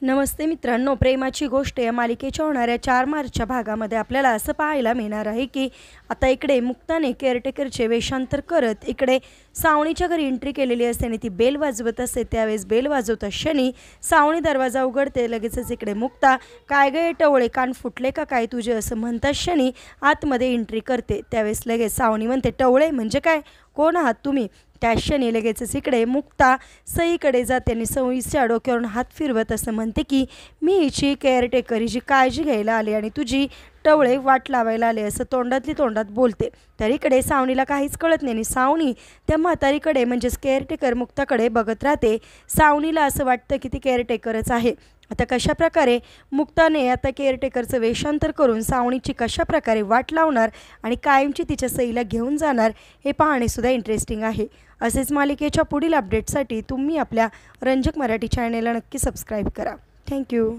नमस्ते मित्रांनो, प्रेमाची गोष्ट या मालिकेच्या होणाऱ्या 4 मार्चच्या भागामध्ये आपल्याला असं पाहायला मिळणार आहे की आता इकडे मुक्ताने केअरटेकरचे वेषांतर करत इकडे सावणीच्या घरी एंट्री केलेली असते आणि ती बेल वाजवत असते। त्यावेळेस बेल वाजवता क्षणी सावणी दरवाजा उघडते। लगेचच इकडे मुक्ता, काय गं टवळे, कान फुटले का काय तुझे, असं म्हणता क्षणी आतमध्ये एंट्री करते। त्यावेळेस लगेच सावणी म्हणते, टवळे म्हणजे काय, कोण आहात तुम्ही? त्या क्षणी लगेचच इकडे मुक्ता सईकडे जाते आणि सईच्या डोक्यावरून हात फिरवत असं म्हणते की मी हिची केअरटेकर, हिची काळजी घ्यायला आले आणि तुझी टवळे वाट लावायला आले, असं तोंडातली तोंडात बोलते। तर इकडे सावणीला काहीच कळत नाही आणि सावणी त्या म्हातारीकडे म्हणजेच केअरटेकर मुक्ताकडे बघत राहते। सावणीला असं वाटतं की ती केअरटेकरच आहे। आता कशाप्रकारे मुक्ताने आता केअरटेकरचं वेषांतर करून सावणीची कशाप्रकारे वाट लावणार आणि कायमची तिच्या सईला घेऊन जाणार हे पाहणेसुद्धा इंटरेस्टिंग आहे। असेच मालिकेच्या पुढील अपडेटसाठी तुम्ही आपल्या रंजक मराठी चॅनेलला नक्की सबस्क्राईब करा। थँक्यू।